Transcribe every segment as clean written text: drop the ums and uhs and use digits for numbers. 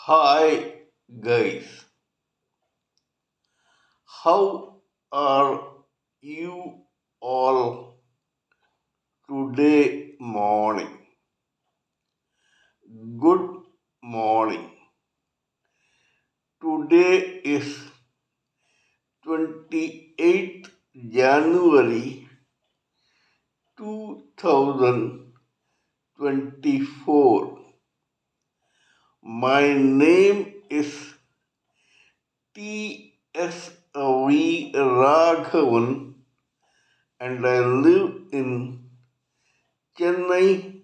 Hi guys, how are you all today morning? Good morning. Today is 28th January 2024. My name is TSV Raghavan and I live in Chennai,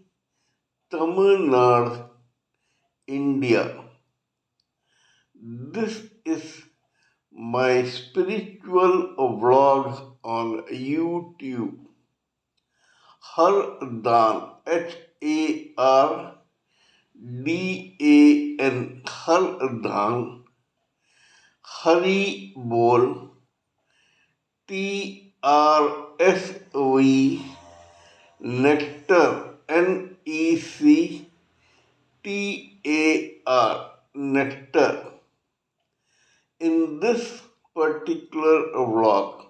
Tamil Nadu, India. This is my spiritual vlog on YouTube. Hardan, Hardan, Hardan, Haribol, TRSV, Nectar, NECTAR, Nectar. In this particular vlog,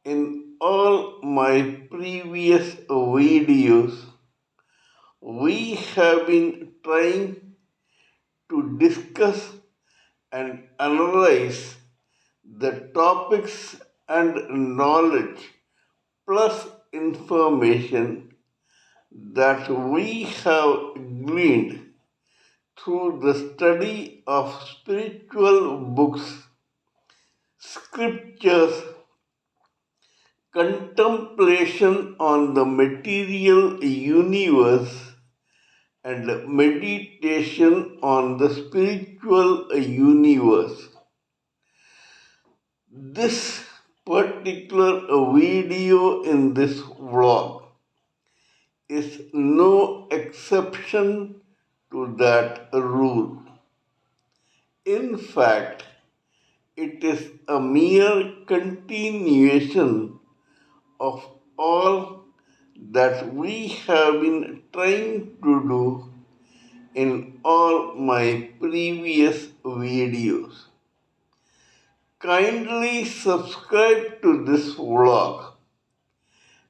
in all my previous videos, we have been trying to discuss and analyze the topics and knowledge plus information that we have gleaned through the study of spiritual books, scriptures, contemplation on the material universe, and meditation on the spiritual universe. This particular video in this vlog is no exception to that rule. In fact, it is a mere continuation of all that we have been trying to do in all my previous videos. Kindly subscribe to this vlog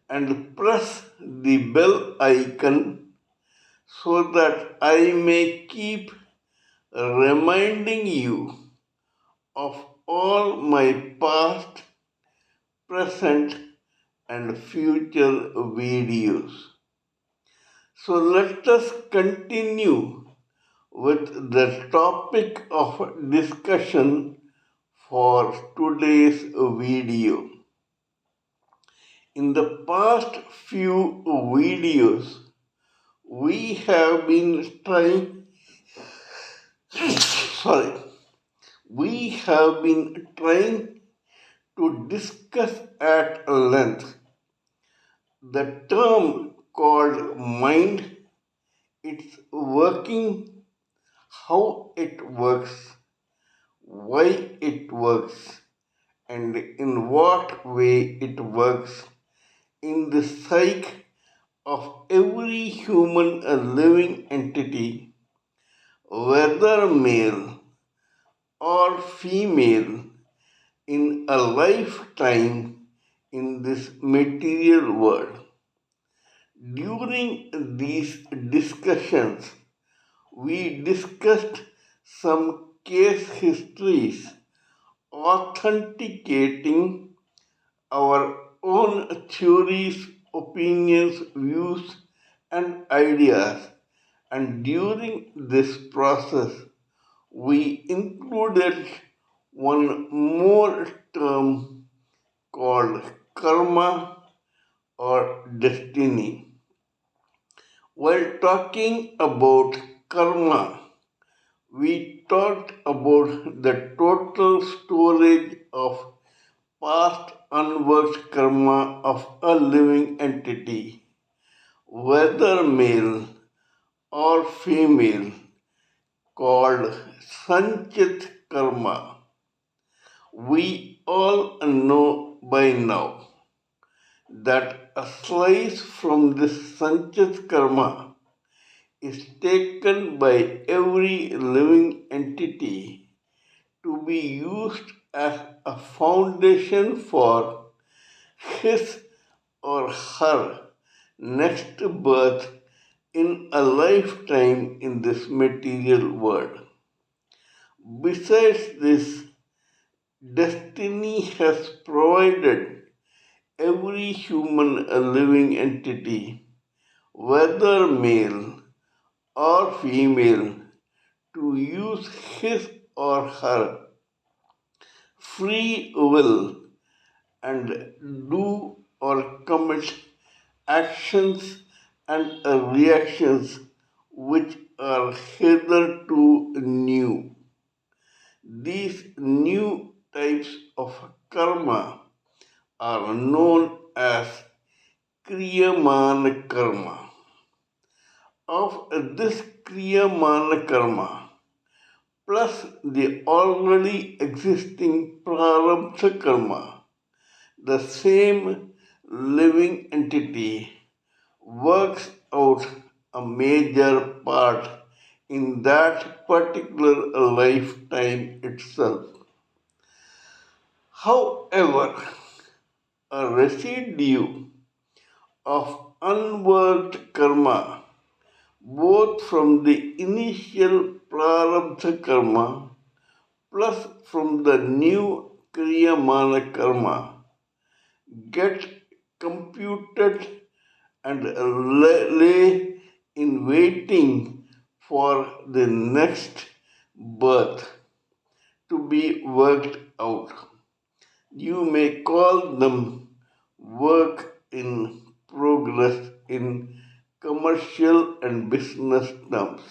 and press the bell icon so that I may keep reminding you of all my past, present, and future videos. So let us continue with the topic of discussion for today's video. In the past few videos, we have been trying, sorry, we have been trying to discuss at length the term called mind, its working, how it works, why it works, and in what way it works in the psyche of every human living entity, whether male or female, in a lifetime in this material world. During these discussions, we discussed some case histories authenticating our own theories, opinions, views, and ideas. And during this process, we included one more term called karma or destiny. While talking about karma, we talked about the total storage of past unworked karma of a living entity, whether male or female, called Sanchit karma. We all know by now that a slice from this Sanchit karma is taken by every living entity to be used as a foundation for his or her next birth in a lifetime in this material world. Besides this, destiny has provided every human a living entity, whether male or female, to use his or her free will and do or commit actions and reactions which are hitherto new. These new types of karma are known as Kriyamana karma. Of this Kriyamana karma, plus the already existing Prarabdha karma, the same living entity works out a major part in that particular lifetime itself. However, a residue of unworked karma, both from the initial prarabdha karma plus from the new kriyamana karma, get computed and lay in waiting for the next birth to be worked out. You may call them work in progress in commercial and business terms.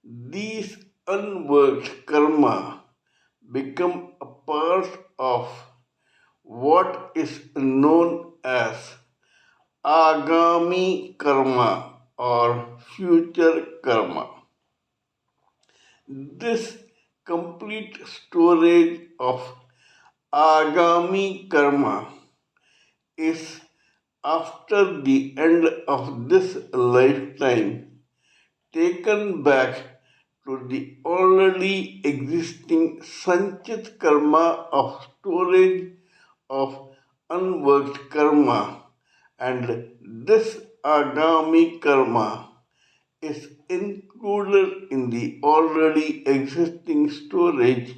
These unworked karma become a part of what is known as agami karma or future karma. This complete storage of agami karma is after the end of this lifetime taken back to the already existing sanchit karma of storage of unworked karma, and this agami karma is included in the already existing storage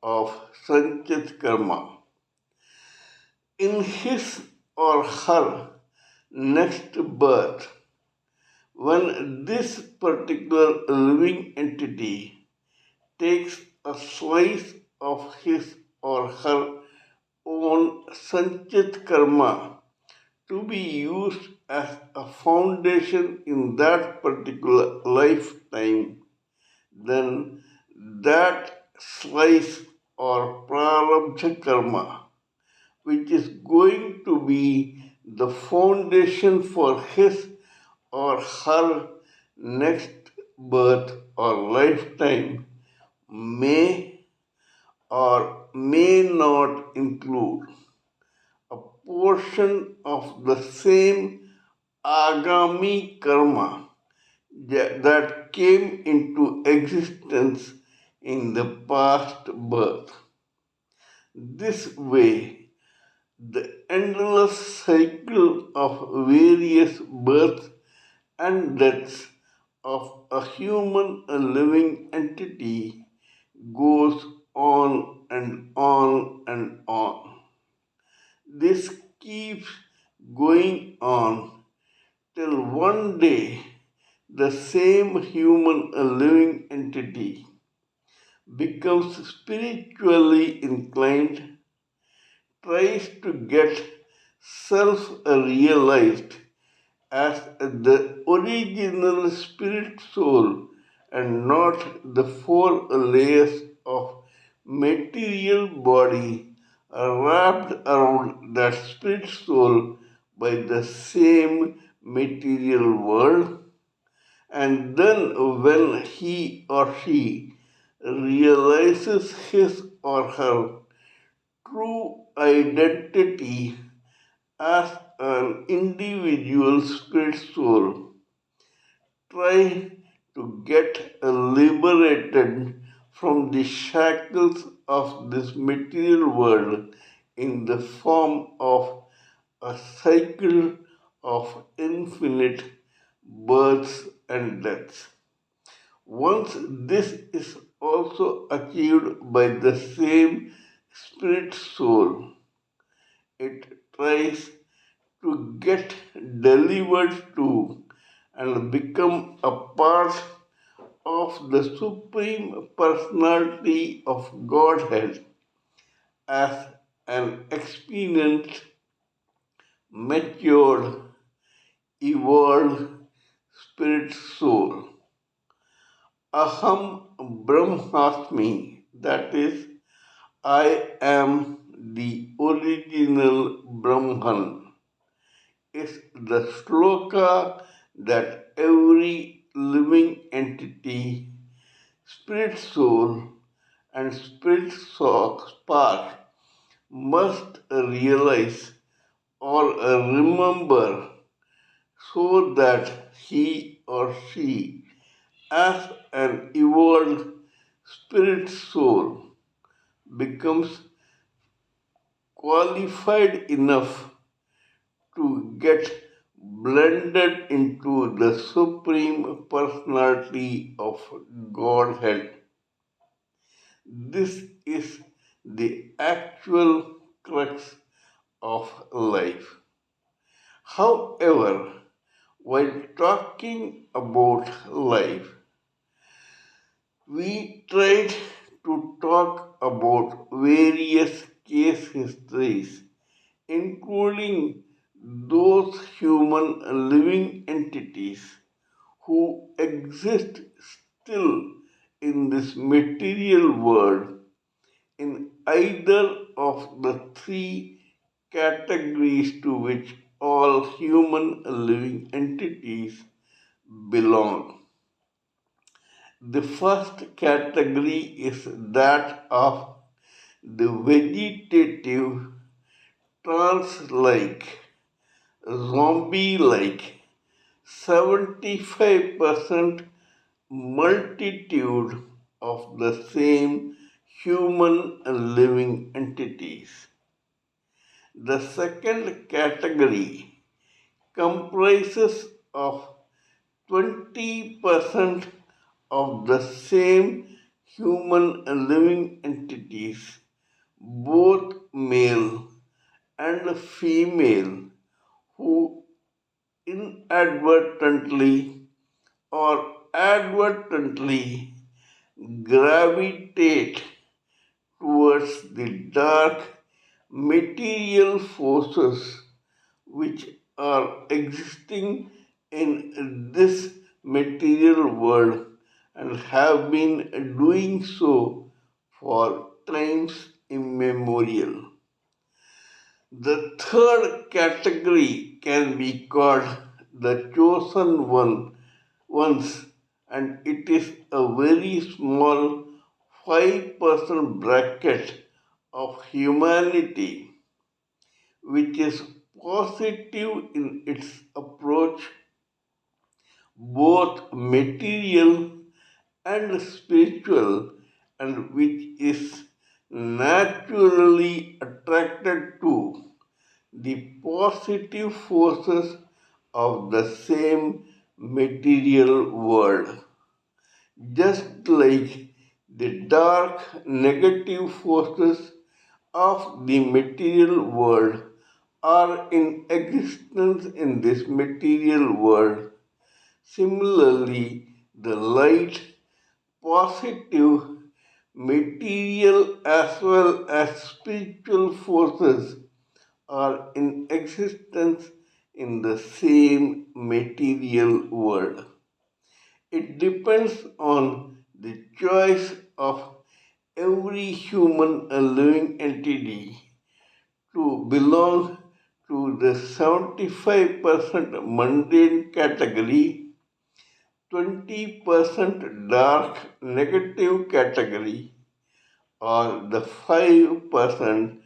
of sanchit karma. In his or her next birth, when this particular living entity takes a slice of his or her own sanchit karma to be used as a foundation in that particular lifetime, then that slice or prarabdha karma, which is going to be the foundation for his or her next birth or lifetime, may or may not include a portion of the same agami karma that came into existence in the past birth. This way, the endless cycle of various births and deaths of a human living entity goes on and on and on. This keeps going on till one day the same human living entity becomes spiritually inclined, tries to get self realized as the original spirit soul and not the four layers of material body wrapped around that spirit soul by the same material world. And then when he or she realizes his or her true identity as an individual spirit soul, try to get liberated from the shackles of this material world in the form of a cycle of infinite births and deaths. Once this is also achieved by the same spirit soul, it tries to get delivered to and become a part of the Supreme Personality of Godhead as an experienced, matured, evolved spirit soul. Aham Brahmasmi, that is, I am the original Brahman, is the sloka that every living entity, spirit soul, and spirit spark must realize or remember so that he or she, as an evolved spirit soul, becomes qualified enough to get blended into the Supreme Personality of Godhead. This is the actual crux of life. However, while talking about life, we tried to talk about various case histories, including those human living entities who exist still in this material world in either of the three categories to which all human living entities belong. The first category is that of the vegetative, trance like, zombie like, 75% multitude of the same human living entities. The second category comprises of 20% of the same human living entities, both male and female, who inadvertently or advertently gravitate towards the dark material forces which are existing in this material world and have been doing so for times immemorial. The third category can be called the chosen ones, and it is a very small 5% bracket of humanity which is positive in its approach, both material and spiritual, and which is naturally attracted to the positive forces of the same material world. Just like the dark negative forces of the material world are in existence in this material world, similarly, the light, positive, material as well as spiritual forces are in existence in the same material world. It depends on the choice of every human living entity to belong to the 75% mundane category, 20% dark negative category, or the 5%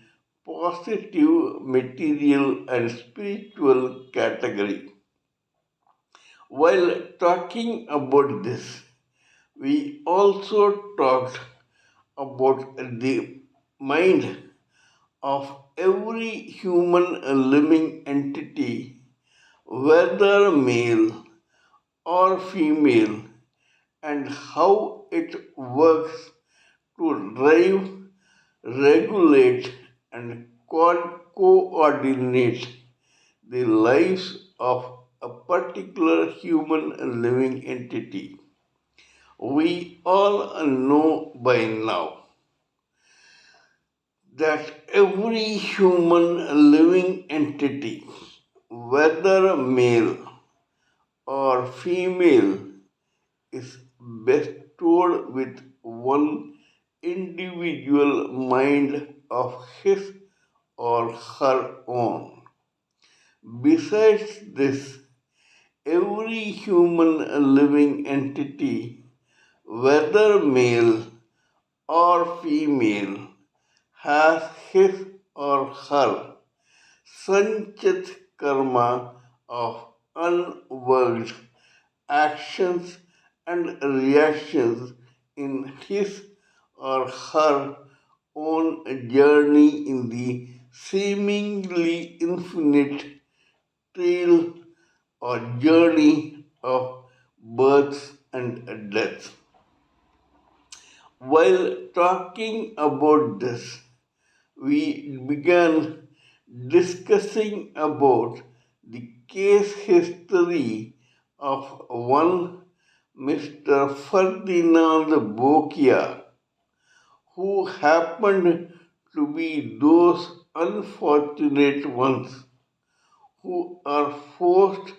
positive material and spiritual category. While talking about this, we also talked about the mind of every human living entity, whether male or female, and how it works to drive, regulate, and coordinate the lives of a particular human living entity. We all know by now that every human living entity, whether male or female, is bestowed with one individual mind of his or her own. Besides this, every human living entity, whether male or female, has his or her sanchit karma of unworked actions and reactions in his or her own journey in the seemingly infinite trail or journey of births and deaths. While talking about this, we began discussing about the case history of one Mr. Ferdinand Bokia, who happened to be those unfortunate ones who are forced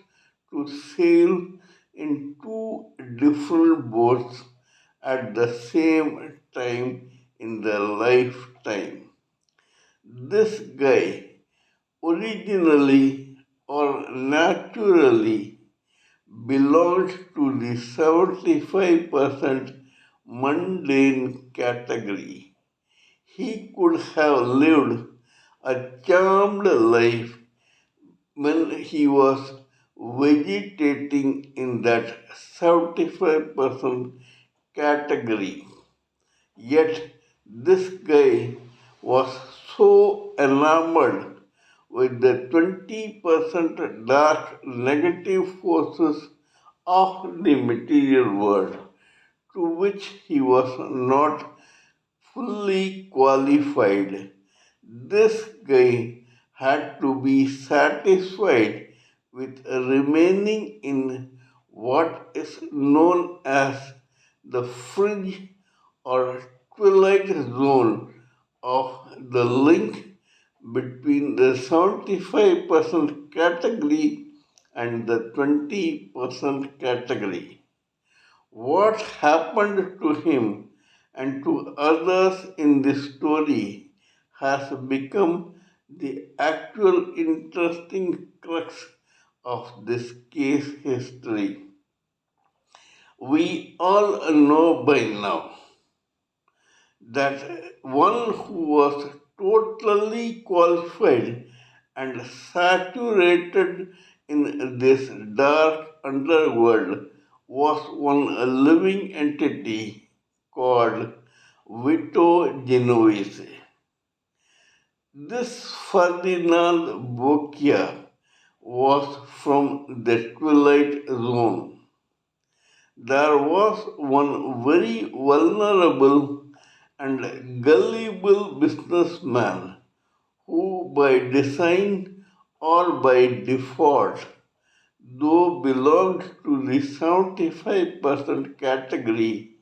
to sail in two different boats at the same time in their lifetime. This guy originally or naturally belonged to the 75% mundane category. He could have lived a charmed life when he was vegetating in that 75% category. Yet this guy was so enamored with the 20% dark negative forces of the material world to which he was not fully qualified. This guy had to be satisfied with remaining in what is known as the fringe or twilight zone of the link between the 75% category and the 20% category. What happened to him and to others in this story has become the actual interesting crux of this case history. We all know by now that one who was totally qualified and saturated in this dark underworld was one living entity called Vito Genovese. This Ferdinand Bocchia was from the Twilight Zone. There was one very vulnerable and gullible businessman who, by design or by default, though belonged to the 75% category,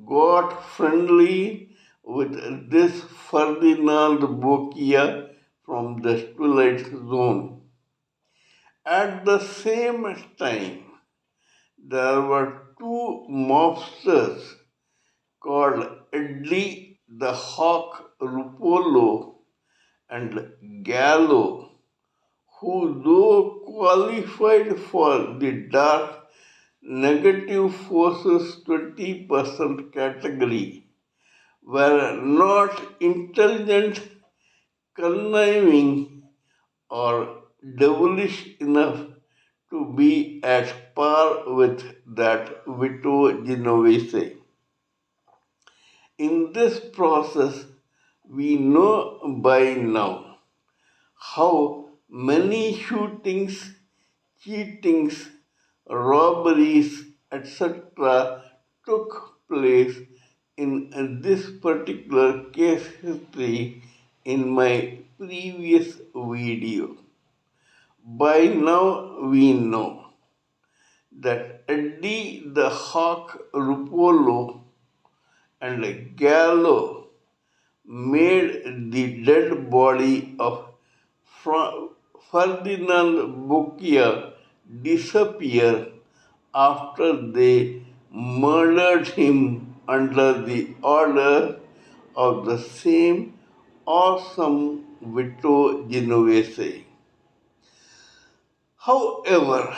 got friendly with this Ferdinand Bocchia from the Twilight Zone. At the same time, there were two mobsters called Eddie the Hawk Rupolo and Gallo, who, though qualified for the dark negative forces 20% category, were not intelligent, conniving, or devilish enough to be at par with that Vito Genovese. In this process, we know by now how many shootings, cheatings, robberies, etc. took place in this particular case history in my previous video. By now we know that Eddie the Hawk Rupolo and Gallo made the dead body of Ferdinand Bocchia disappear after they murdered him under the order of the same awesome Vito Genovese. However,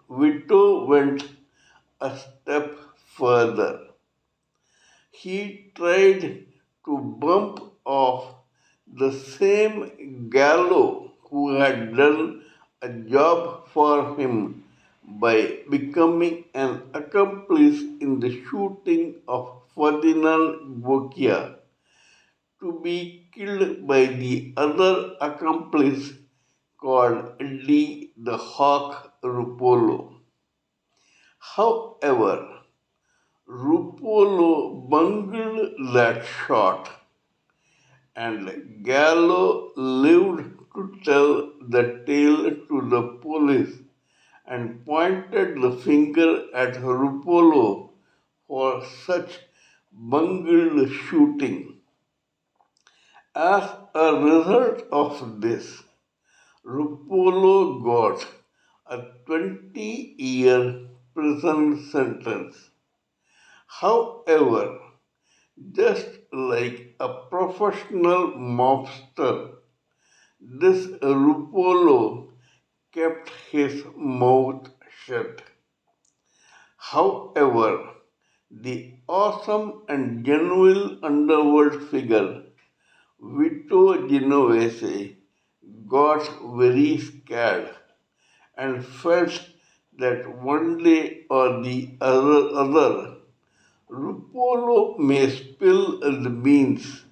Vito went a step further. He tried to bump off the same Gallo who had done a job for him by becoming an accomplice in the shooting of Ferdinand Bocchia to be killed by the other accomplice called Eddie the Hawk Rupolo. However, Rupolo bungled that shot, and Gallo lived to tell the tale to the police and pointed the finger at Rupolo for such bungled shooting. As a result of this, Rupolo got a 20-year prison sentence. However, just like a professional mobster, this Rupolo kept his mouth shut. However, the awesome and genuine underworld figure Vito Genovese got very scared and felt that one day or the other Rupolo may spill the beans,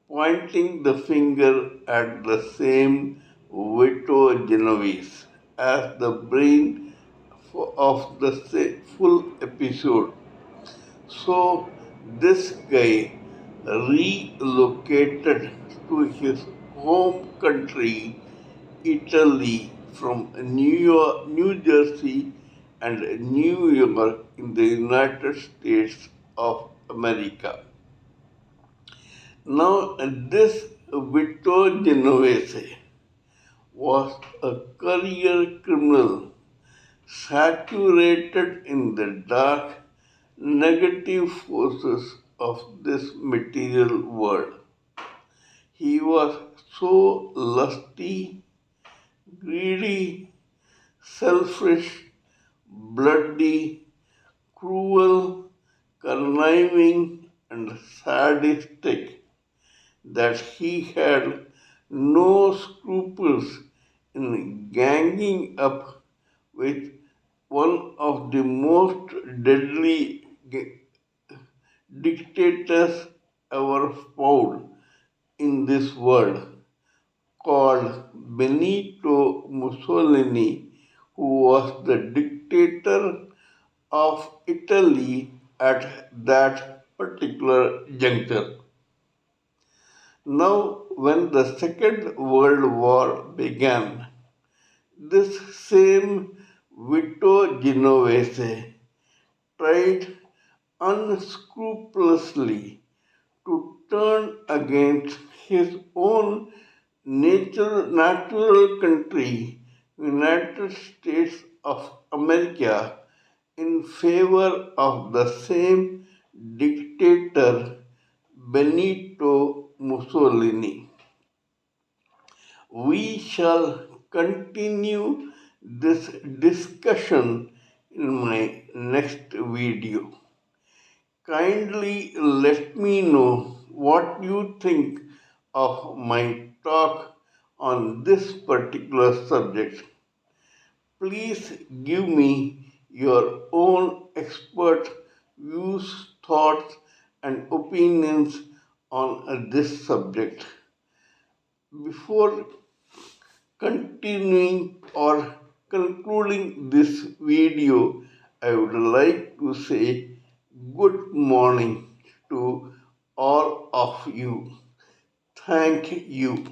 pointing the finger at the same Vito Genovese as the brain of the full episode. So this guy relocated to his home country, Italy, from New Jersey and New York in the United States of America. Now, this Vito Genovese was a career criminal saturated in the dark, negative forces of this material world. He was so lusty, greedy, selfish, bloody, cruel, conniving, and sadistic that he had no scruples in ganging up with one of the most deadly dictators ever found in this world, called Benito Mussolini, who was the dictator of Italy at that particular juncture. Now, when the Second World War began, this same Vito Genovese tried unscrupulously to turn against his own natural country, United States of America, in favor of the same dictator Benito Mussolini. We shall continue this discussion in my next video. Kindly let me know what you think of my talk on this particular subject. Please give me your own expert views, thoughts, and opinions on this subject. Before continuing or concluding this video, I would like to say good morning to all of you. Thank you.